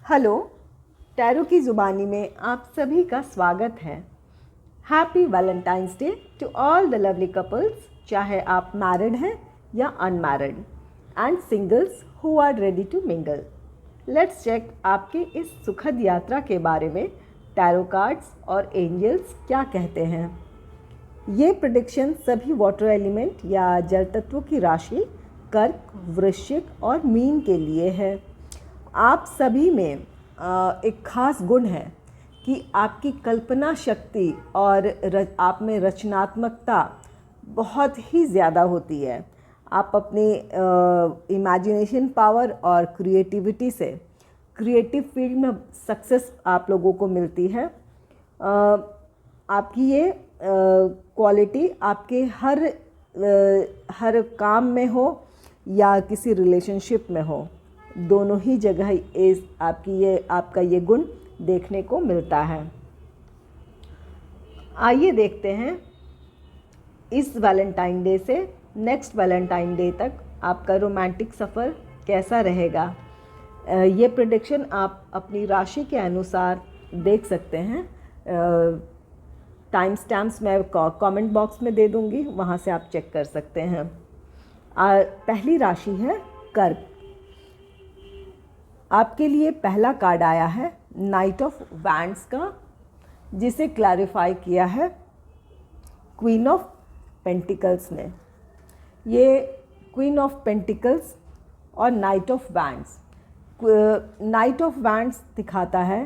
Hello, tarot की ज़ुबानी में आप सभी का स्वागत है। Happy Valentine's Day to all the lovely couples, चाहे आप मैरिड हैं या unmarried, and singles who are ready to mingle. Let's check आपकी इस सुखद यात्रा के बारे में टैरो कार्ड्स और एंजल्स क्या कहते हैं। ये प्रेडिक्शन सभी वाटर एलिमेंट या जल तत्वों की राशि कर्क, वृश्चिक और मीन के लिए है। आप सभी में एक खास गुण है कि आपकी कल्पना शक्ति और आप में रचनात्मकता बहुत ही ज़्यादा होती है। आप अपनी इमेजिनेशन पावर और क्रिएटिविटी से क्रिएटिव फील्ड में सक्सेस आप लोगों को मिलती है। आपकी ये क्वालिटी आपके हर काम में हो या किसी रिलेशनशिप में हो, दोनों ही जगह आपका ये गुण देखने को मिलता है। आइए देखते हैं इस वैलेंटाइन डे से नेक्स्ट वैलेंटाइन डे तक आपका रोमांटिक सफ़र कैसा रहेगा। ये प्रेडिक्शन आप अपनी राशि के अनुसार देख सकते हैं। टाइम स्टैम्प्स मैं कमेंट बॉक्स में दे दूंगी, वहाँ से आप चेक कर सकते हैं। पहली राशि है कर्क। आपके लिए पहला कार्ड आया है नाइट ऑफ वैंड्स का, जिसे क्लैरिफाई किया है क्वीन ऑफ पेंटिकल्स ने। ये क्वीन ऑफ पेंटिकल्स और night of wands, night of wands दिखाता है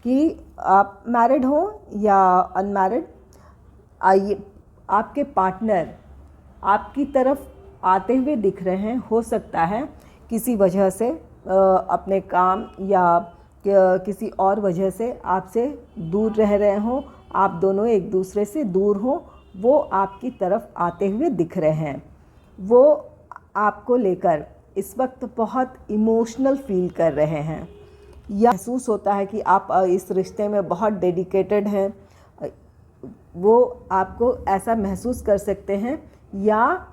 कि आप मैरिड हो या अनमैरिड, आइए आपके पार्टनर आपकी तरफ आते हुए दिख रहे हैं। हो सकता है किसी वजह से अपने काम या किसी और वजह से आपसे दूर रह रहे हों, आप दोनों एक दूसरे से दूर हों, वो आपकी तरफ आते हुए दिख रहे हैं। वो आपको लेकर इस वक्त बहुत इमोशनल फील कर रहे हैं, या महसूस होता है कि आप इस रिश्ते में बहुत डेडिकेटेड हैं। वो आपको ऐसा महसूस कर सकते हैं, या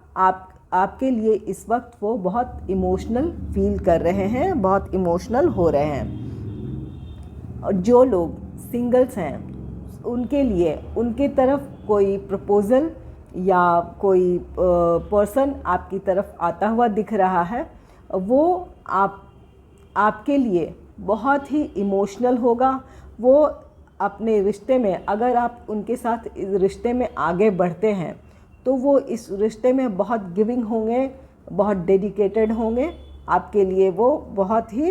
आपके लिए इस वक्त वो बहुत इमोशनल फील कर रहे हैं, बहुत इमोशनल हो रहे हैं। और जो लोग सिंगल्स हैं उनके लिए उनकी तरफ कोई प्रपोज़ल या कोई पर्सन आपकी तरफ आता हुआ दिख रहा है, वो आपके लिए बहुत ही इमोशनल होगा। वो अपने रिश्ते में, अगर आप उनके साथ इस रिश्ते में आगे बढ़ते हैं तो वो इस रिश्ते में बहुत गिविंग होंगे, बहुत डेडिकेटेड होंगे आपके लिए। वो बहुत ही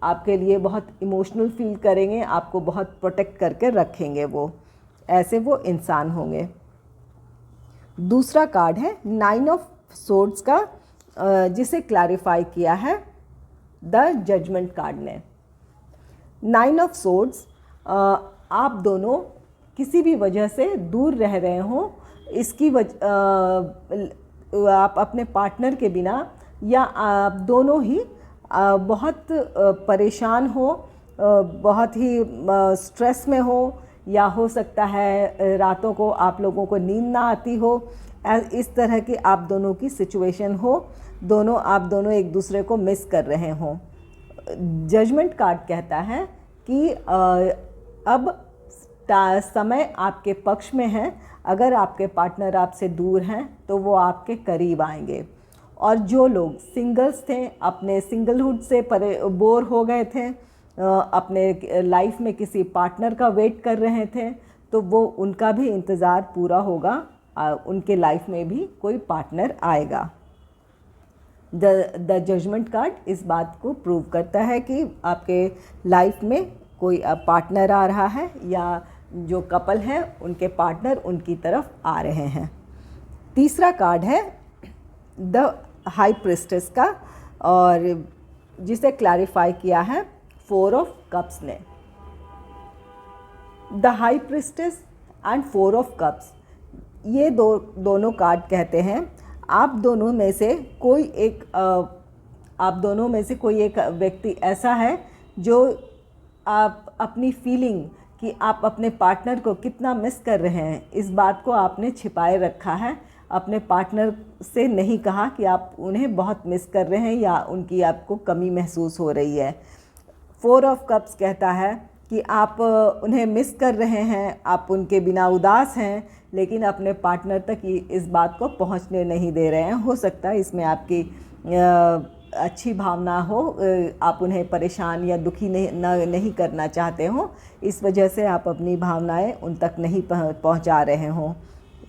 आपके लिए बहुत इमोशनल फील करेंगे, आपको बहुत प्रोटेक्ट करके रखेंगे। वो ऐसे वो इंसान होंगे। दूसरा कार्ड है नाइन ऑफ सोर्ड्स का, जिसे क्लैरिफाई किया है द जजमेंट कार्ड ने। नाइन ऑफ सोर्ड्स, आप दोनों किसी भी वजह से दूर रह रहे हों, इसकी आप अपने पार्टनर के बिना, या आप दोनों ही बहुत परेशान हो, बहुत ही स्ट्रेस में हो, या हो सकता है रातों को आप लोगों को नींद ना आती हो। इस तरह की आप दोनों की सिचुएशन हो, आप दोनों एक दूसरे को मिस कर रहे हों। जजमेंट कार्ड कहता है कि अब समय आपके पक्ष में है। अगर आपके पार्टनर आपसे दूर हैं तो वो आपके करीब आएंगे। और जो लोग सिंगल्स थे, अपने सिंगलहुड से बोर हो गए थे, अपने लाइफ में किसी पार्टनर का वेट कर रहे थे, तो वो उनका भी इंतज़ार पूरा होगा। उनके लाइफ में भी कोई पार्टनर आएगा। द जजमेंट कार्ड इस बात को प्रूव करता है कि आपके लाइफ में कोई पार्टनर आ रहा है, या जो कपल हैं उनके पार्टनर उनकी तरफ आ रहे हैं। तीसरा कार्ड है द हाई प्रिस्टेस का, और जिसे क्लैरिफाई किया है फोर ऑफ कप्स ने। The high priestess and four of cups, ये दोनों कार्ड कहते हैं आप दोनों में से कोई एक व्यक्ति ऐसा है जो आप अपनी फीलिंग कि आप अपने पार्टनर को कितना मिस कर रहे हैं, इस बात को आपने छिपाए रखा है। अपने पार्टनर से नहीं कहा कि आप उन्हें बहुत मिस कर रहे हैं या उनकी आपको कमी महसूस हो रही है। 4 ऑफ कप्स कहता है कि आप उन्हें मिस कर रहे हैं, आप उनके बिना उदास हैं, लेकिन अपने पार्टनर तक इस बात को पहुंचने नहीं दे रहे हैं। हो सकता है इसमें आपकी अच्छी भावना हो, आप उन्हें परेशान या दुखी नहीं करना चाहते हो, इस वजह से आप अपनी भावनाएं उन तक नहीं पहुंचा रहे हो।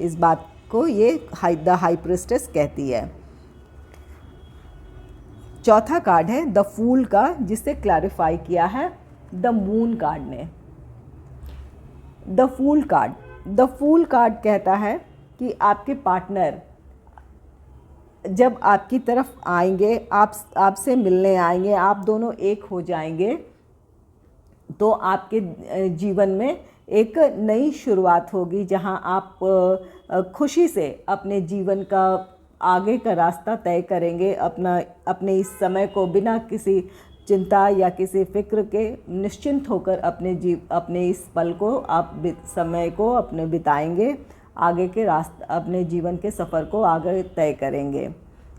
इस बात को ये द हाई प्रीस्टेस कहती है। चौथा कार्ड है द फूल का, जिसे क्लैरिफाई किया है द मून कार्ड ने। द फूल कार्ड कहता है कि आपके पार्टनर जब आपकी तरफ आएंगे, आपसे मिलने आएंगे, आप दोनों एक हो जाएंगे, तो आपके जीवन में एक नई शुरुआत होगी, जहां आप खुशी से अपने जीवन का आगे का रास्ता तय करेंगे। अपने इस समय को बिना किसी चिंता या किसी फिक्र के निश्चिंत होकर अपने इस पल को, समय को अपने बिताएंगे, आगे के रास्ते, अपने जीवन के सफ़र को आगे तय करेंगे।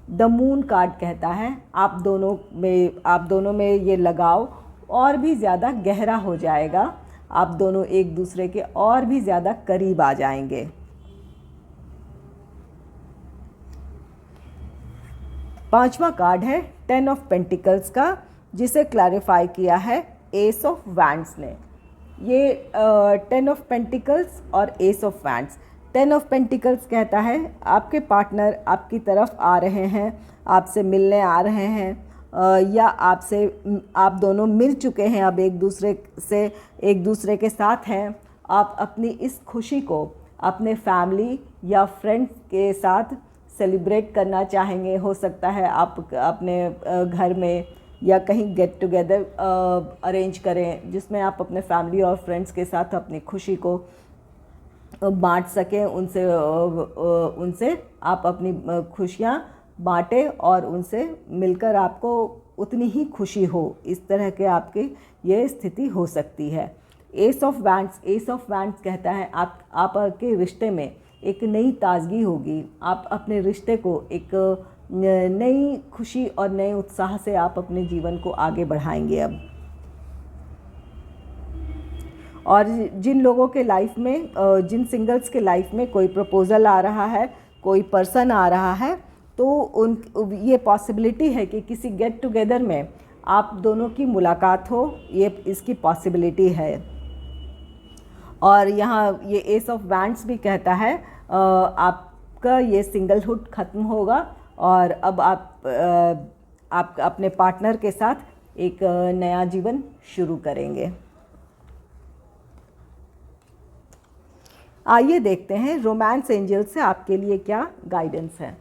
द मून कार्ड कहता है आप दोनों में ये लगाव और भी ज़्यादा गहरा हो जाएगा, आप दोनों एक दूसरे के और भी ज़्यादा करीब आ जाएंगे। पांचवा कार्ड है 10 ऑफ पेंटिकल्स का, जिसे क्लैरिफाई किया है एस ऑफ वैंड्स ने। ये 10 ऑफ पेंटिकल्स और S of wands. 10 of pentacles कहता है आपके पार्टनर आपकी तरफ आ रहे हैं, आपसे मिलने आ रहे हैं, या आप दोनों मिल चुके हैं, अब एक दूसरे के साथ हैं। आप अपनी इस खुशी को अपने फैमिली या फ्रेंड्स के साथ सेलिब्रेट करना चाहेंगे। हो सकता है आप अपने घर में या कहीं गेट टुगेदर अरेंज करें, जिसमें आप अपने फैमिली और फ्रेंड्स के साथ अपनी खुशी को बांट सकें, उनसे आप अपनी खुशियाँ बांटें और उनसे मिलकर आपको उतनी ही खुशी हो। इस तरह के आपकी ये स्थिति हो सकती है। एस ऑफ वैंड्स कहता है आपके रिश्ते में एक नई ताजगी होगी, आप अपने रिश्ते को एक नई खुशी और नए उत्साह से आप अपने जीवन को आगे बढ़ाएंगे अब। और जिन लोगों के लाइफ में, जिन सिंगल्स के लाइफ में कोई प्रपोज़ल आ रहा है, कोई पर्सन आ रहा है, तो ये पॉसिबिलिटी है कि किसी गेट टुगेदर में आप दोनों की मुलाकात हो, ये इसकी पॉसिबिलिटी है। और यहाँ ये एस ऑफ वैंड्स भी कहता है आपका ये सिंगलहुड ख़त्म होगा और अब आप अपने पार्टनर के साथ एक नया जीवन शुरू करेंगे। आइए देखते हैं रोमांस एंजल से आपके लिए क्या गाइडेंस है।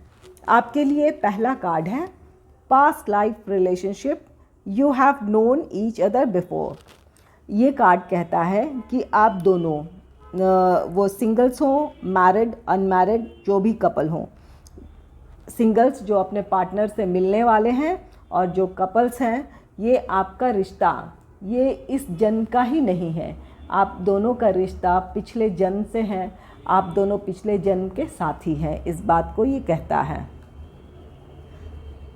आपके लिए पहला कार्ड है past life relationship, you have known each other before. ये कार्ड कहता है कि आप दोनों, वो सिंगल्स हों, मैरिड, अनमैरिड, जो भी कपल हों, सिंगल्स जो अपने पार्टनर से मिलने वाले हैं और जो कपल्स हैं, ये आपका रिश्ता ये इस जन्म का ही नहीं है। आप दोनों का रिश्ता पिछले जन्म से है, आप दोनों पिछले जन्म के साथी हैं, इस बात को ये कहता है।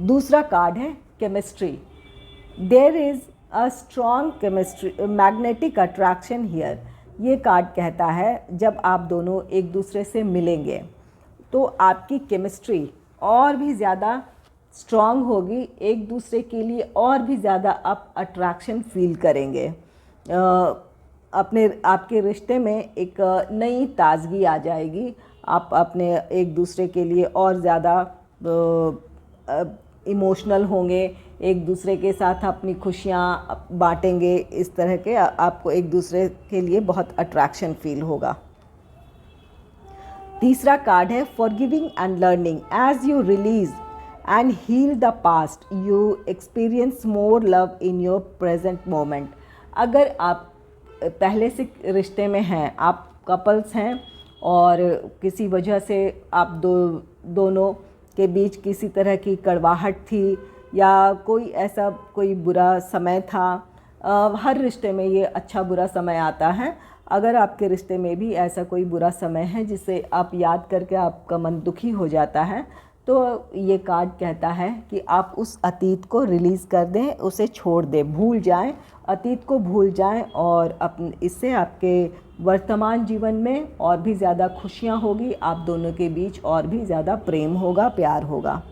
दूसरा कार्ड है chemistry. There is a strong chemistry, magnetic attraction here. ये कार्ड कहता है जब आप दोनों एक दूसरे से मिलेंगे तो आपकी केमिस्ट्री और भी ज़्यादा स्ट्रॉन्ग होगी, एक दूसरे के लिए और भी ज़्यादा आप अट्रैक्शन फील करेंगे। आपके रिश्ते में एक नई ताजगी आ जाएगी, आप अपने एक दूसरे के लिए और ज़्यादा इमोशनल होंगे, एक दूसरे के साथ अपनी खुशियाँ बांटेंगे, इस तरह के आपको एक दूसरे के लिए बहुत अट्रैक्शन फील होगा। तीसरा कार्ड है forgiving and learning. As you release and heal the past, you experience more love in your present moment. अगर आप पहले से रिश्ते में हैं, आप कपल्स हैं और किसी वजह से आप दोनों के बीच किसी तरह की कड़वाहट थी या कोई बुरा समय था, हर रिश्ते में ये अच्छा बुरा समय आता है। अगर आपके रिश्ते में भी ऐसा कोई बुरा समय है जिसे आप याद करके आपका मन दुखी हो जाता है, तो ये कार्ड कहता है कि आप उस अतीत को रिलीज़ कर दें, उसे छोड़ दें, भूल जाएं, अतीत को भूल जाएं और इससे आपके वर्तमान जीवन में और भी ज़्यादा खुशियाँ होगी, आप दोनों के बीच और भी ज़्यादा प्रेम होगा, प्यार होगा।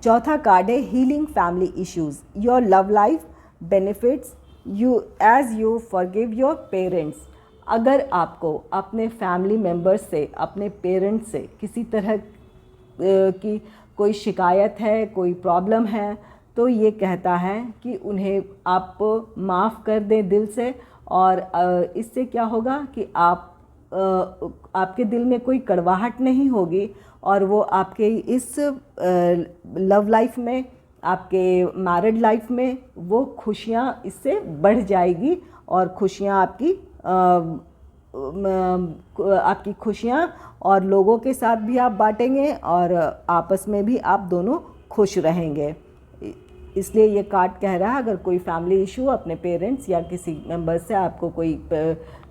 चौथा कार्ड है healing family issues, your love life benefits you as you forgive your parents. अगर आपको अपने फैमिली मेम्बर्स से, अपने पेरेंट्स से किसी तरह की कोई शिकायत है, कोई प्रॉब्लम है, तो ये कहता है कि उन्हें आप माफ़ कर दें दिल से, और इससे क्या होगा कि आपके दिल में कोई कड़वाहट नहीं होगी और वो आपके इस लव लाइफ में, आपके मैरिड लाइफ में वो खुशियाँ इससे बढ़ जाएगी और खुशियाँ आपकी खुशियाँ और लोगों के साथ भी आप बांटेंगे और आपस में भी आप दोनों खुश रहेंगे। इसलिए ये कार्ड कह रहा है अगर कोई फैमिली इशू, अपने पेरेंट्स या किसी मेंबर से आपको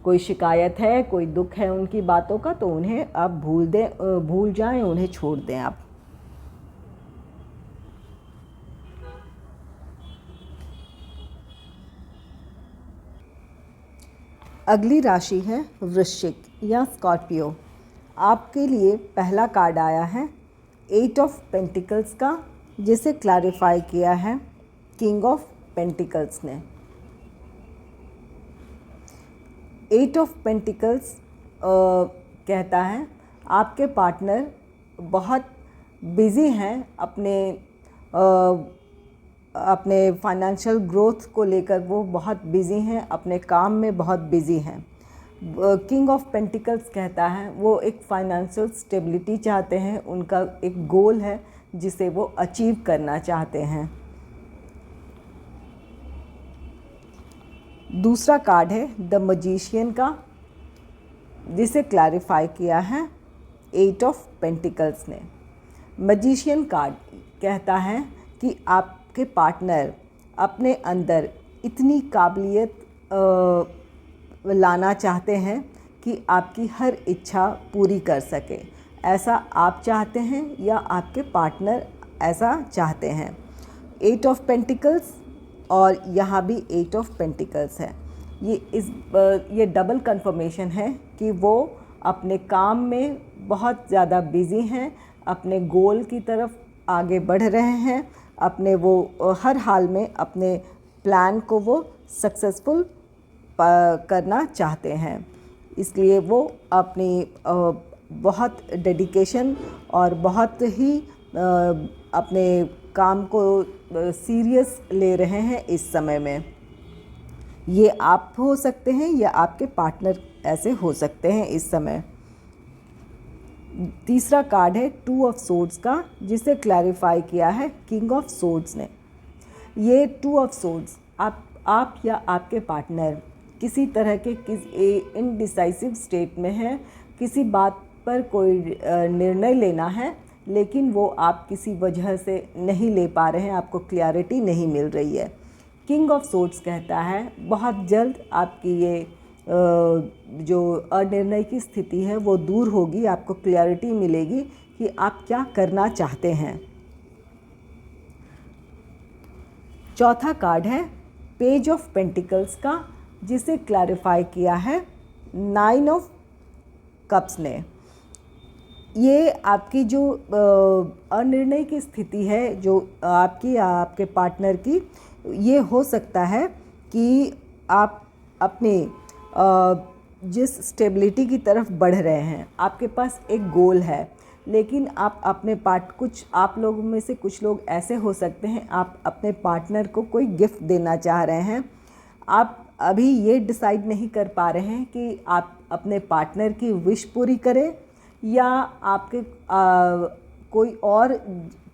कोई शिकायत है, कोई दुख है उनकी बातों का, तो उन्हें आप भूल जाएं, उन्हें छोड़ दें आप। अगली राशि है वृश्चिक या स्कॉर्पियो। आपके लिए पहला कार्ड आया है 8 ऑफ पेंटिकल्स का, जिसे क्लैरिफाई किया है किंग ऑफ पेंटिकल्स ने। 8 ऑफ पेंटिकल्स कहता है आपके पार्टनर बहुत बिज़ी हैं, अपने फाइनेंशियल ग्रोथ को लेकर वो बहुत बिज़ी हैं, अपने काम में बहुत बिज़ी हैं। किंग ऑफ पेंटिकल्स कहता है वो एक फाइनेंशियल स्टेबिलिटी चाहते हैं, उनका एक गोल है जिसे वो अचीव करना चाहते हैं। दूसरा कार्ड है द मैजिशियन का, जिसे क्लैरिफाई किया है 8 ऑफ पेंटिकल्स ने। मैजिशियन कार्ड कहता है कि आपके पार्टनर अपने अंदर इतनी काबिलियत लाना चाहते हैं कि आपकी हर इच्छा पूरी कर सके। ऐसा आप चाहते हैं या आपके पार्टनर ऐसा चाहते हैं। 8 ऑफ पेंटिकल्स और यहाँ भी 8 ऑफ पेंटिकल्स है। ये डबल कंफर्मेशन है कि वो अपने काम में बहुत ज़्यादा बिज़ी हैं, अपने गोल की तरफ आगे बढ़ रहे हैं, वो हर हाल में अपने प्लान को वो सक्सेसफुल करना चाहते हैं। इसलिए वो अपनी बहुत डेडिकेशन और बहुत ही अपने काम को सीरियस ले रहे हैं इस समय में। ये आप हो सकते हैं या आपके पार्टनर ऐसे हो सकते हैं इस समय। तीसरा कार्ड है 2 ऑफ सोर्ड्स का, जिसे क्लैरिफाई किया है किंग ऑफ सोर्ड्स ने। ये 2 ऑफ सोर्ड्स आप या आपके पार्टनर किसी तरह के इनडिसाइसिव स्टेट में है, किसी बात पर कोई निर्णय लेना है लेकिन वो आप किसी वजह से नहीं ले पा रहे हैं, आपको क्लैरिटी नहीं मिल रही है। किंग ऑफ सोर्ड्स कहता है बहुत जल्द आपकी ये जो अनिर्णय की स्थिति है वो दूर होगी, आपको क्लैरिटी मिलेगी कि आप क्या करना चाहते हैं। चौथा कार्ड है पेज ऑफ पेंटिकल्स का, जिसे क्लैरिफाई किया है 9 ऑफ कप्स ने। ये आपकी जो अनिर्णय की स्थिति है जो आपकी या आपके पार्टनर की, ये हो सकता है कि आप अपने जिस स्टेबिलिटी की तरफ बढ़ रहे हैं, आपके पास एक गोल है, लेकिन आप अपने आप लोगों में से कुछ लोग ऐसे हो सकते हैं, आप अपने पार्टनर को कोई गिफ्ट देना चाह रहे हैं। आप अभी ये डिसाइड नहीं कर पा रहे हैं कि आप अपने पार्टनर की विश पूरी करें या आपके कोई और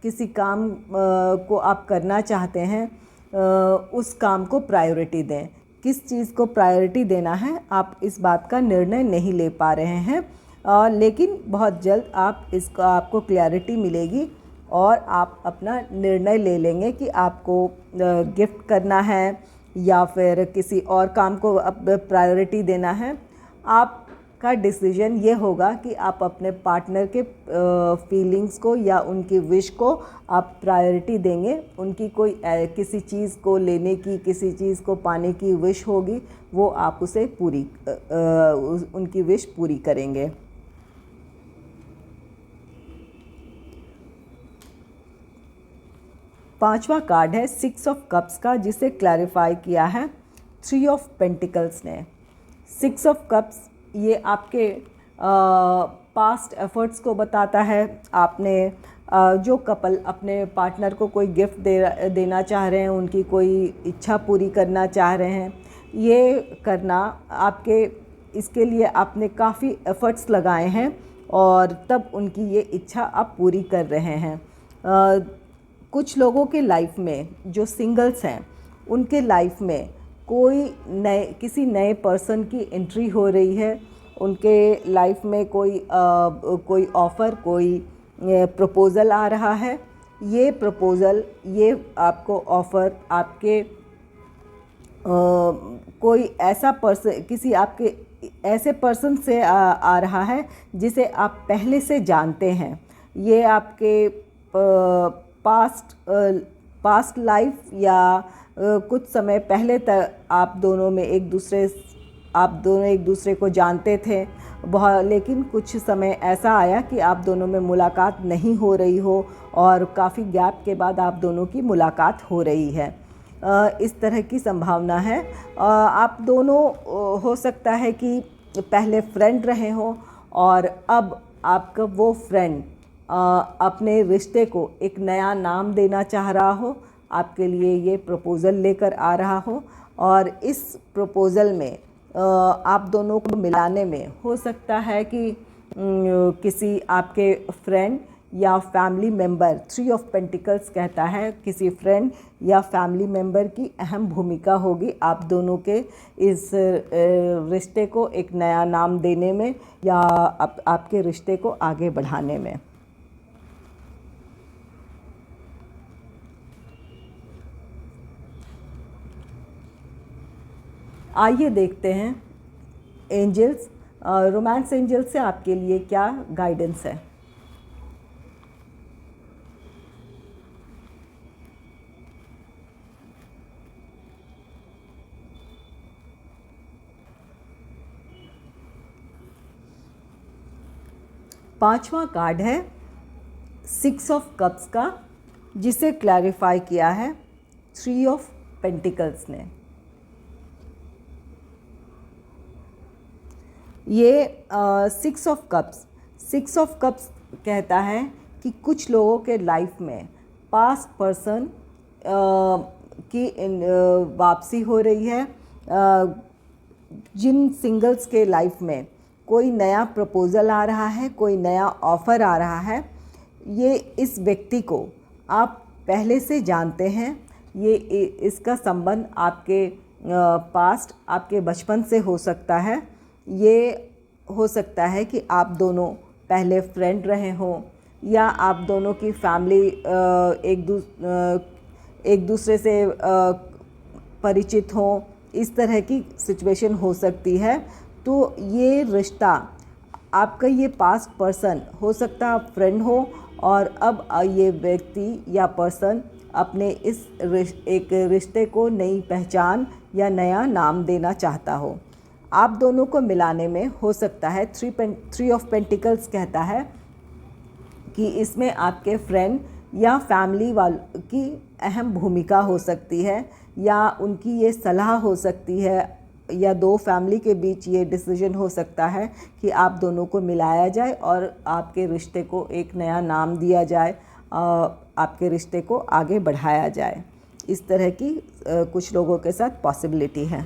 किसी काम को आप करना चाहते हैं, उस काम को प्रायोरिटी दें। किस चीज़ को प्रायोरिटी देना है आप इस बात का निर्णय नहीं ले पा रहे हैं, लेकिन बहुत जल्द आपको क्लैरिटी मिलेगी और आप अपना निर्णय ले लेंगे कि आपको गिफ्ट करना है या फिर किसी और काम को अब प्रायोरिटी देना है, आपका डिसीजन ये होगा कि आप अपने पार्टनर के फीलिंग्स को या उनकी विश को आप प्रायोरिटी देंगे। उनकी कोई किसी चीज़ को लेने की, किसी चीज़ को पाने की विश होगी, वो आप उसे उनकी विश पूरी करेंगे। पांचवा कार्ड है 6 ऑफ कप्स का, जिसे क्लैरिफाई किया है 3 ऑफ पेंटिकल्स ने। 6 ऑफ कप्स ये आपके पास्ट एफर्ट्स को बताता है। आपने जो कपल अपने पार्टनर को कोई गिफ्ट देना चाह रहे हैं, उनकी कोई इच्छा पूरी करना चाह रहे हैं, ये करना आपके, इसके लिए आपने काफ़ी एफ़र्ट्स लगाए हैं और तब उनकी ये इच्छा आप पूरी कर रहे हैं। कुछ लोगों के लाइफ में, जो सिंगल्स हैं, उनके लाइफ में किसी नए पर्सन की एंट्री हो रही है। उनके लाइफ में कोई ऑफ़र, कोई प्रपोज़ल आ रहा है। ये प्रपोज़ल, ये आपको ऑफ़र आपके कोई ऐसा पर्सन, किसी आपके ऐसे पर्सन से आ रहा है जिसे आप पहले से जानते हैं। ये आपके पास्ट लाइफ या कुछ समय पहले तक आप दोनों एक दूसरे को जानते थे बहुत, लेकिन कुछ समय ऐसा आया कि आप दोनों में मुलाकात नहीं हो रही हो और काफ़ी गैप के बाद आप दोनों की मुलाकात हो रही है। इस तरह की संभावना है। आप दोनों हो सकता है कि पहले फ्रेंड रहे हों और अब आपका वो फ्रेंड अपने रिश्ते को एक नया नाम देना चाह रहा हो, आपके लिए ये प्रपोज़ल लेकर आ रहा हो और इस प्रपोज़ल में आप दोनों को मिलाने में हो सकता है कि किसी आपके फ्रेंड या फैमिली मेंबर, 3 ऑफ पेंटिकल्स कहता है किसी फ्रेंड या फैमिली मेंबर की अहम भूमिका होगी आप दोनों के इस रिश्ते को एक नया नाम देने में या आपके रिश्ते को आगे बढ़ाने में। आइए देखते हैं एंजल्स, रोमांस एंजल्स से आपके लिए क्या गाइडेंस है। पांचवा कार्ड है 6 ऑफ कप्स का, जिसे क्लैरिफाई किया है 3 ऑफ पेंटिकल्स ने। ये 6 ऑफ कप्स कहता है कि कुछ लोगों के लाइफ में पास्ट पर्सन की वापसी हो रही है। जिन सिंगल्स के लाइफ में कोई नया प्रपोज़ल आ रहा है, कोई नया ऑफ़र आ रहा है, ये इस व्यक्ति को आप पहले से जानते हैं। ये इसका संबंध आपके पास्ट, आपके बचपन से हो सकता है। ये हो सकता है कि आप दोनों पहले फ्रेंड रहे हों या आप दोनों की फैमिली एक दूसरे से परिचित हों। इस तरह की सिचुएशन हो सकती है। तो ये रिश्ता, आपका ये पास्ट पर्सन हो सकता है आप फ्रेंड हो और अब ये व्यक्ति या पर्सन अपने इस एक रिश्ते को नई पहचान या नया नाम देना चाहता हो। आप दोनों को मिलाने में हो सकता है 3 ऑफ पेंटिकल्स कहता है कि इसमें आपके फ्रेंड या फैमिली वालों की अहम भूमिका हो सकती है या उनकी ये सलाह हो सकती है या दो फैमिली के बीच ये डिसीजन हो सकता है कि आप दोनों को मिलाया जाए और आपके रिश्ते को एक नया नाम दिया जाए, आपके रिश्ते को आगे बढ़ाया जाए। इस तरह की कुछ लोगों के साथ पॉसिबिलिटी है।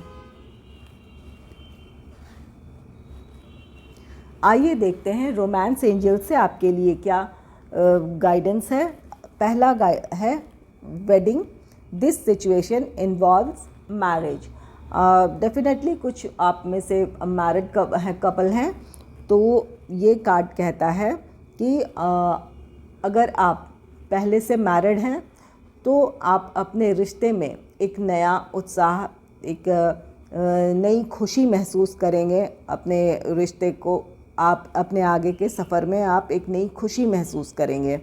आइए देखते हैं रोमांस एंजल से आपके लिए क्या गाइडेंस है। पहला है wedding, this situation involves marriage. Definitely कुछ आप में से मैरिड कपल हैं, तो ये कार्ड कहता है कि अगर आप पहले से मैरिड हैं तो आप अपने रिश्ते में एक नया उत्साह एक नई खुशी महसूस करेंगे अपने रिश्ते को। आप अपने आगे के सफ़र में आप एक नई खुशी महसूस करेंगे।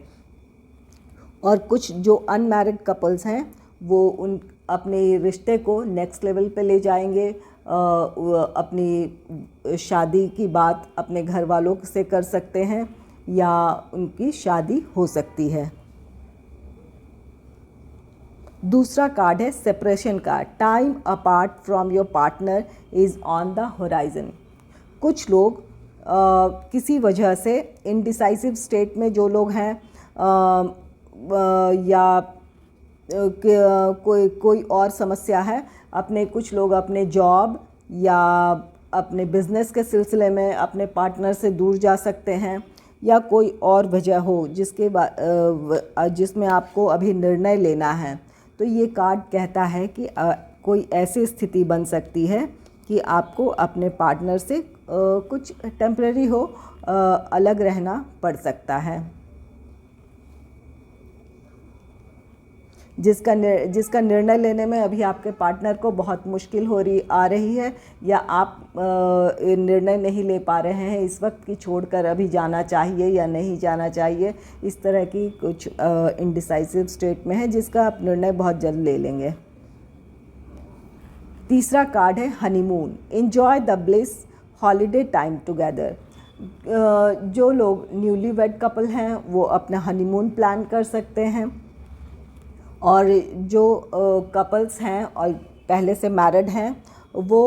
और कुछ जो अनमैरिड कपल्स हैं वो उन अपने रिश्ते को नेक्स्ट लेवल पे ले जाएंगे। अपनी शादी की बात अपने घर वालों से कर सकते हैं या उनकी शादी हो सकती है। दूसरा कार्ड है separation card. Time apart from your partner is on the horizon. कुछ लोग किसी वजह से इनडिसाइसिव स्टेट में जो लोग हैं या कोई और समस्या है, कुछ लोग अपने जॉब या अपने बिजनेस के सिलसिले में अपने पार्टनर से दूर जा सकते हैं, या कोई और वजह हो जिसमें आपको अभी निर्णय लेना है। तो ये कार्ड कहता है कि कोई ऐसी स्थिति बन सकती है कि आपको अपने पार्टनर से कुछ टेम्परेरी हो अलग रहना पड़ सकता है, जिसका निर्णय लेने में अभी आपके पार्टनर को बहुत मुश्किल आ रही है, या आप निर्णय नहीं ले पा रहे हैं इस वक्त कि छोड़कर अभी जाना चाहिए या नहीं जाना चाहिए। इस तरह की कुछ इनडिसाइसिव स्टेट में है जिसका आप निर्णय बहुत जल्द ले लेंगे। तीसरा कार्ड है honeymoon. Enjoy the bliss holiday time together. जो लोग न्यूली वेड कपल हैं वो अपना हनीमून प्लान कर सकते हैं, और जो कपल्स हैं और पहले से मैरिड हैं वो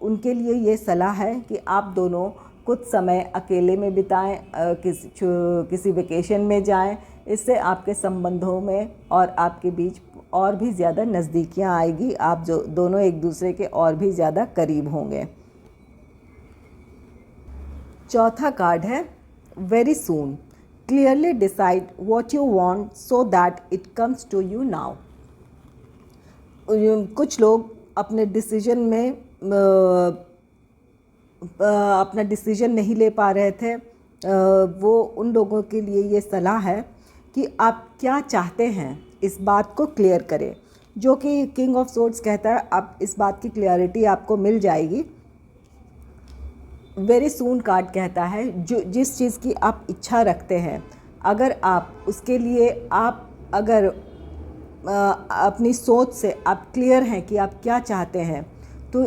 उनके लिए ये सलाह है कि आप दोनों कुछ समय अकेले में बिताएं, किसी वेकेशन में जाएं। इससे आपके संबंधों में और आपके बीच और भी ज़्यादा नज़दीकियां आएगी। आप जो दोनों एक दूसरे के और भी ज़्यादा करीब होंगे। चौथा कार्ड है very soon. Clearly decide what you want so that it comes to you now. कुछ लोग अपने डिसीजन नहीं ले पा रहे थे। वो उन लोगों के लिए ये सलाह है कि आप क्या चाहते हैं इस बात को क्लियर करें, जो कि किंग ऑफ सोर्ड्स कहता है आप इस बात की क्लियरिटी आपको मिल जाएगी। वेरी सून कार्ड कहता है जिस चीज़ की आप इच्छा रखते हैं, अगर आप उसके लिए अगर अपनी सोच से आप क्लियर हैं कि आप क्या चाहते हैं, तो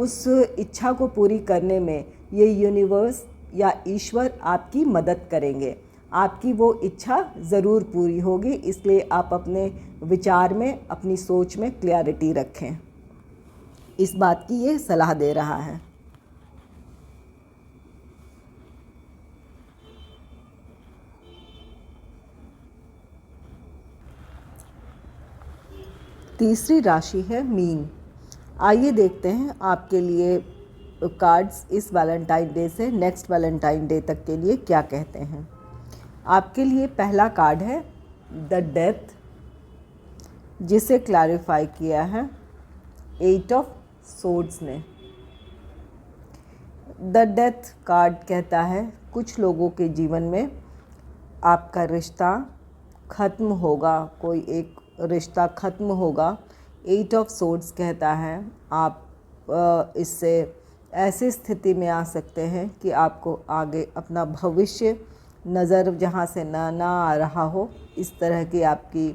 उस इच्छा को पूरी करने में ये यूनिवर्स या ईश्वर आपकी मदद करेंगे। आपकी वो इच्छा ज़रूर पूरी होगी, इसलिए आप अपने विचार में, अपनी सोच में क्लियरिटी रखें। इस बात की ये सलाह दे रहा है। तीसरी राशि है मीन। आइए देखते हैं आपके लिए कार्ड्स इस वैलेंटाइन डे से नेक्स्ट वैलेंटाइन डे तक के लिए क्या कहते हैं। आपके लिए पहला कार्ड है द डेथ, जिसे क्लैरिफाई किया है 8 ऑफ सोर्ड्स ने। द डेथ कार्ड कहता है कुछ लोगों के जीवन में आपका रिश्ता ख़त्म होगा, कोई एक रिश्ता ख़त्म होगा। 8 ऑफ सोर्ड्स कहता है आप इससे ऐसी स्थिति में आ सकते हैं कि आपको आगे अपना भविष्य नज़र जहाँ से ना आ रहा हो, इस तरह की आपकी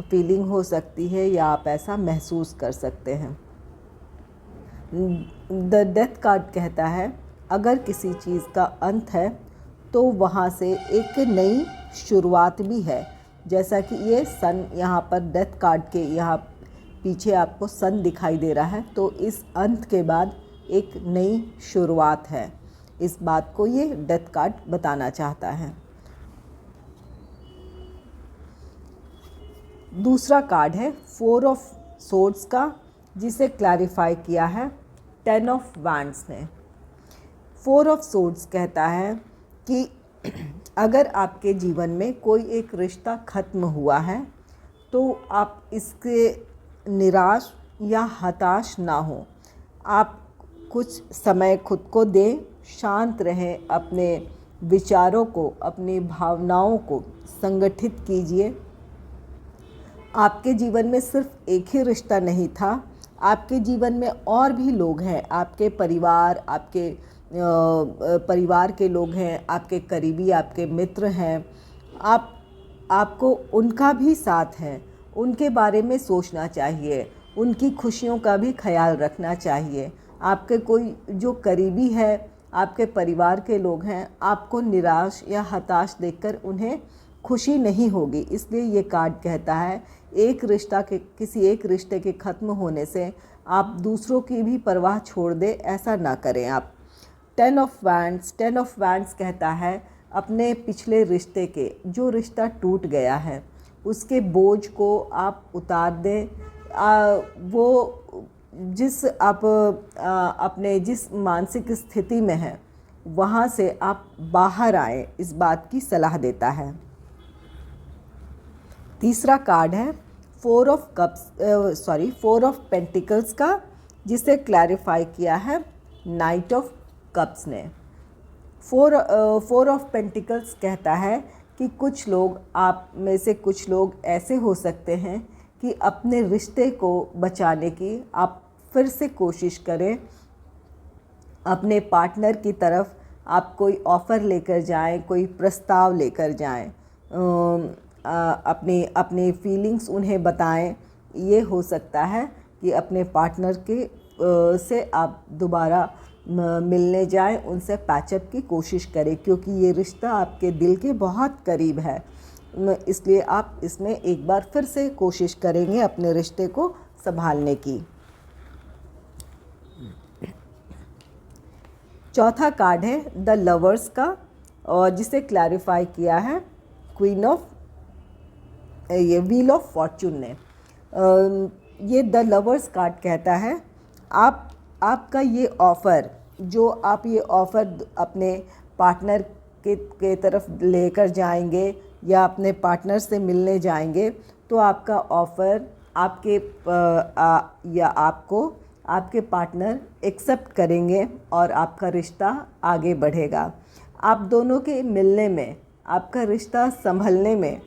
फीलिंग हो सकती है या आप ऐसा महसूस कर सकते हैं। द डेथ कार्ड कहता है अगर किसी चीज़ का अंत है तो वहाँ से एक नई शुरुआत भी है। जैसा कि ये सन यहाँ पर डेथ कार्ड के यहाँ पीछे आपको सन दिखाई दे रहा है, तो इस अंत के बाद एक नई शुरुआत है। इस बात को ये डेथ कार्ड बताना चाहता है। दूसरा कार्ड है 4 ऑफ सोर्ड्स का, जिसे क्लैरिफाई किया है 10 ऑफ वैंड्स ने। 4 ऑफ सोर्ड्स कहता है कि अगर आपके जीवन में कोई एक रिश्ता ख़त्म हुआ है तो आप इसके निराश या हताश ना हो। आप कुछ समय खुद को दें, शांत रहें, अपने विचारों को, अपनी भावनाओं को संगठित कीजिए। आपके जीवन में सिर्फ एक ही रिश्ता नहीं था, आपके जीवन में और भी लोग हैं, आपके परिवार, आपके परिवार के लोग हैं, आपके करीबी, आपके मित्र हैं, आपको उनका भी साथ है, उनके बारे में सोचना चाहिए, उनकी खुशियों का भी ख्याल रखना चाहिए। आपके कोई जो करीबी है, आपके परिवार के लोग हैं, आपको निराश या हताश देखकर उन्हें खुशी नहीं होगी। इसलिए ये कार्ड कहता है किसी एक रिश्ते के ख़त्म होने से आप दूसरों की भी परवाह छोड़ दें, ऐसा ना करें आप। 10 ऑफ वैंड्स कहता है अपने पिछले रिश्ते के, जो रिश्ता टूट गया है उसके बोझ को आप उतार दें। वो जिस मानसिक स्थिति में है वहाँ से आप बाहर आए, इस बात की सलाह देता है। तीसरा कार्ड है 4 ऑफ पेंटिकल्स का, जिसे क्लैरिफाई किया है नाइट ऑफ कप्स ने। 4 ऑफ पेंटिकल्स कहता है कि कुछ लोग, आप में से कुछ लोग ऐसे हो सकते हैं कि अपने रिश्ते को बचाने की आप फिर से कोशिश करें। अपने पार्टनर की तरफ आप कोई ऑफ़र लेकर जाएं, कोई प्रस्ताव लेकर जाएं, अपनी फीलिंग्स उन्हें बताएं। ये हो सकता है कि अपने पार्टनर से आप दोबारा मिलने जाएं, उनसे पैचअप की कोशिश करें, क्योंकि ये रिश्ता आपके दिल के बहुत करीब है। इसलिए आप इसमें एक बार फिर से कोशिश करेंगे अपने रिश्ते को संभालने की। चौथा कार्ड है द लवर्स का, और जिसे क्लैरिफाई किया है व्हील ऑफ फॉर्चून ने। ये द लवर्स कार्ड कहता है आपका ये ऑफ़र, जो आप ये ऑफ़र अपने पार्टनर के तरफ लेकर जाएंगे या अपने पार्टनर से मिलने जाएंगे, तो आपका ऑफ़र आपके पार्टनर एक्सेप्ट करेंगे और आपका रिश्ता आगे बढ़ेगा। आप दोनों के मिलने में, आपका रिश्ता संभलने में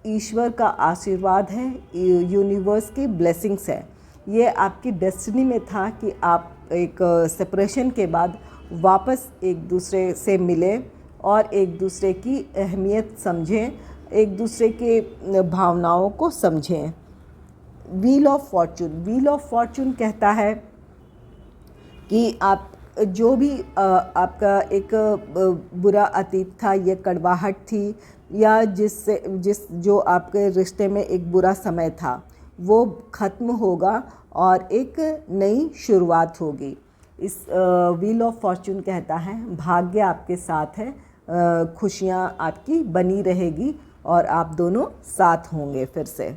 ईश्वर का आशीर्वाद है, यूनिवर्स की ब्लेसिंग्स है। ये आपकी डेस्टिनी में था कि आप एक सेपरेशन के बाद वापस एक दूसरे से मिलें और एक दूसरे की अहमियत समझें, एक दूसरे के भावनाओं को समझें। व्हील ऑफ फॉर्चून कहता है कि आप जो भी आपका एक बुरा अतीत था, ये कड़वाहट थी, या जो आपके रिश्ते में एक बुरा समय था, वो ख़त्म होगा और एक नई शुरुआत होगी। इस व्हील ऑफ फॉर्चून कहता है भाग्य आपके साथ है, खुशियाँ आपकी बनी रहेगी और आप दोनों साथ होंगे फिर से।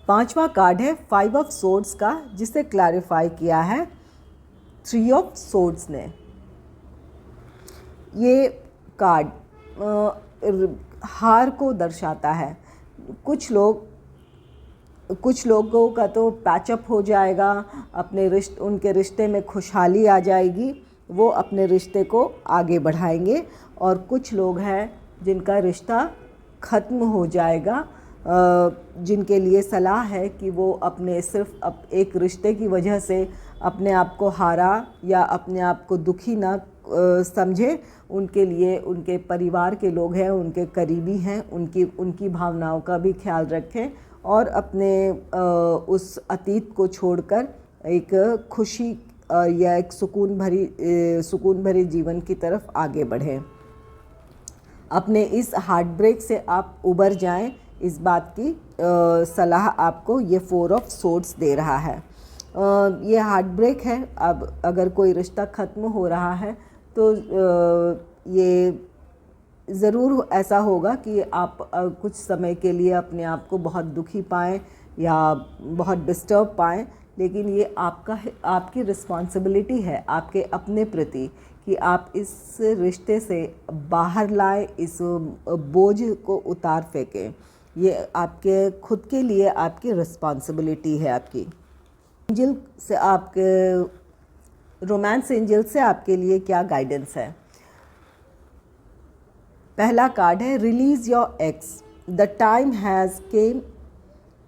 पांचवा कार्ड है 5 ऑफ सोर्ड्स का, जिसे क्लैरिफाई किया है 3 ऑफ सोर्ड्स ने। ये कार्ड हार को दर्शाता है। कुछ लोगों का तो पैचअप हो जाएगा, उनके रिश्ते में खुशहाली आ जाएगी, वो अपने रिश्ते को आगे बढ़ाएंगे। और कुछ लोग हैं जिनका रिश्ता ख़त्म हो जाएगा, जिनके लिए सलाह है कि वो सिर्फ एक रिश्ते की वजह से अपने आप को हारा या अपने आप को दुखी ना समझे। उनके लिए उनके परिवार के लोग हैं, उनके करीबी हैं, उनकी भावनाओं का भी ख्याल रखें और अपने उस अतीत को छोड़कर एक खुशी या एक सुकून भरी जीवन की तरफ आगे बढ़ें। अपने इस हार्ट ब्रेक से आप उबर जाएं, इस बात की सलाह आपको ये 4 ऑफ सोर्ड्स दे रहा है। ये हार्ट ब्रेक है। अब अगर कोई रिश्ता ख़त्म हो रहा है तो ये ज़रूर ऐसा होगा कि आप कुछ समय के लिए अपने आप को बहुत दुखी पाएँ या बहुत डिस्टर्ब पाएँ, लेकिन ये आपकी रिस्पॉन्सिबिलिटी है आपके अपने प्रति कि आप इस रिश्ते से बाहर लाएं, इस बोझ को उतार फेंकें। ये आपके खुद के लिए आपकी रिस्पॉन्सिबिलिटी है आपकी। एंजल से रोमांस एंजल से आपके लिए क्या गाइडेंस है। पहला कार्ड है release your ex, the time has come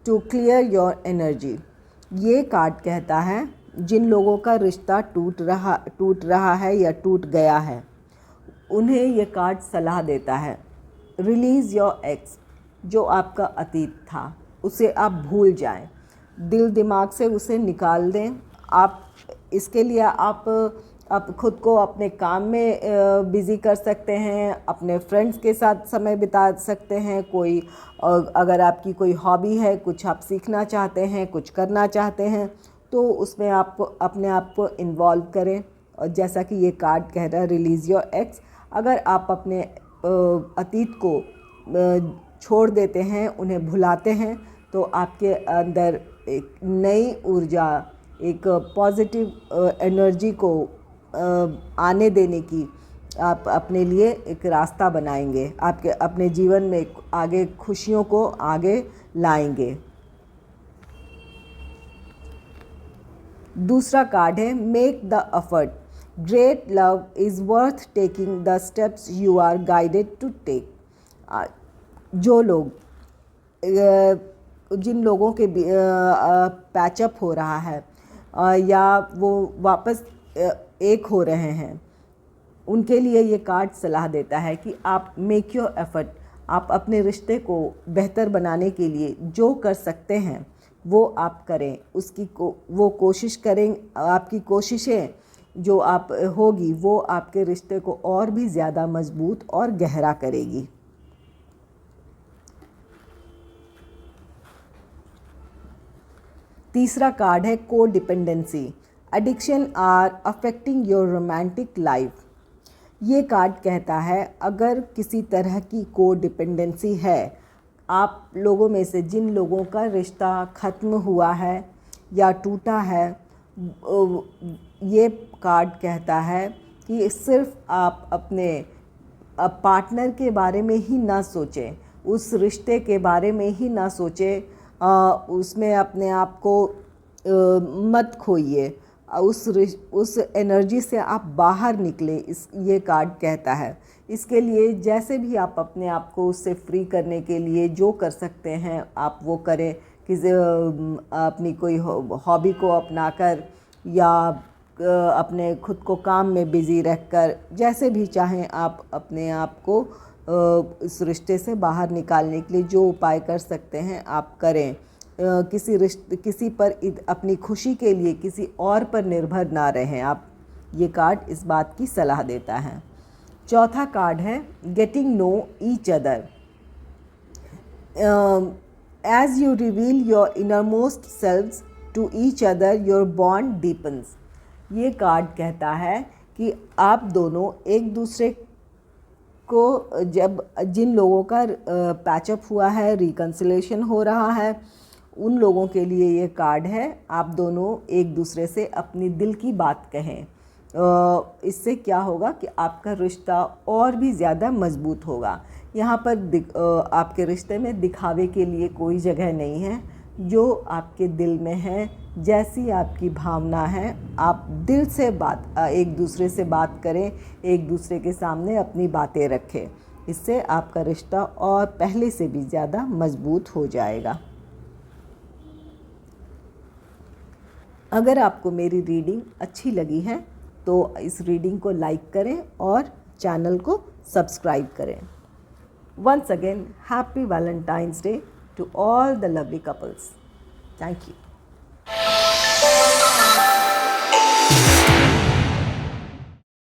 to clear your energy. ये कार्ड कहता है जिन लोगों का रिश्ता टूट रहा है या टूट गया है, उन्हें ये कार्ड सलाह देता है रिलीज़ योर एक्स। जो आपका अतीत था उसे आप भूल जाएं, दिल दिमाग से उसे निकाल दें। आप इसके लिए आप खुद को अपने काम में बिज़ी कर सकते हैं, अपने फ्रेंड्स के साथ समय बिता सकते हैं। कोई अगर आपकी कोई हॉबी है, कुछ आप सीखना चाहते हैं, कुछ करना चाहते हैं, तो उसमें आप अपने आप को इन्वॉल्व करें। और जैसा कि ये कार्ड कह रहा है रिलीज़ योर एक्स, अगर आप अपने अतीत को छोड़ देते हैं, उन्हें भुलाते हैं, तो आपके अंदर एक नई ऊर्जा, एक पॉजिटिव एनर्जी को आने देने की आप अपने लिए एक रास्ता बनाएंगे, आपके अपने जीवन में आगे खुशियों को आगे लाएंगे। दूसरा कार्ड है make the effort, great love is worth taking the steps you are guided to take. जो लोग जिन लोगों के पैचअप हो रहा है या वो वापस एक हो रहे हैं, उनके लिए ये कार्ड सलाह देता है कि आप मेक योर एफर्ट, आप अपने रिश्ते को बेहतर बनाने के लिए जो कर सकते हैं वो आप करें, वो कोशिश करें। आपकी कोशिशें जो आप होगी वो आपके रिश्ते को और भी ज़्यादा मजबूत और गहरा करेगी। तीसरा कार्ड है codependency, addiction are affecting your romantic life. ये कार्ड कहता है अगर किसी तरह की को डिपेंडेंसी है, आप लोगों में से जिन लोगों का रिश्ता ख़त्म हुआ है या टूटा है, ये कार्ड कहता है कि सिर्फ आप अपने पार्टनर के बारे में ही ना सोचें, उस रिश्ते के बारे में ही ना सोचें, उसमें अपने आप को मत खोइए, उस एनर्जी से आप बाहर निकलें। ये कार्ड कहता है इसके लिए जैसे भी आप अपने आप को उससे फ्री करने के लिए जो कर सकते हैं आप वो करें। कि अपनी कोई हॉबी को अपनाकर या अपने खुद को काम में बिज़ी रहकर, जैसे भी चाहें आप अपने आप को इस रिश्ते से बाहर निकालने के लिए जो उपाय कर सकते हैं आप करें। किसी पर अपनी खुशी के लिए किसी और पर निर्भर ना रहें आप। ये कार्ड इस बात की सलाह देता है। चौथा कार्ड है getting know each other, as you reveal your innermost selves to each other your bond deepens. ये कार्ड कहता है कि आप दोनों एक दूसरे को, जब जिन लोगों का पैचअप हुआ है, रिकन्सिलेशन हो रहा है, उन लोगों के लिए ये कार्ड है आप दोनों एक दूसरे से अपनी दिल की बात कहें। इससे क्या होगा कि आपका रिश्ता और भी ज़्यादा मजबूत होगा। यहाँ पर आपके रिश्ते में दिखावे के लिए कोई जगह नहीं है। जो आपके दिल में है, जैसी आपकी भावना है, आप दिल से एक दूसरे से बात करें, एक दूसरे के सामने अपनी बातें रखें। इससे आपका रिश्ता और पहले से भी ज़्यादा मजबूत हो जाएगा। अगर आपको मेरी रीडिंग अच्छी लगी है तो इस रीडिंग को लाइक करें और चैनल को सब्सक्राइब करें। Once again, happy Valentine's Day to all the lovely couples. Thank you.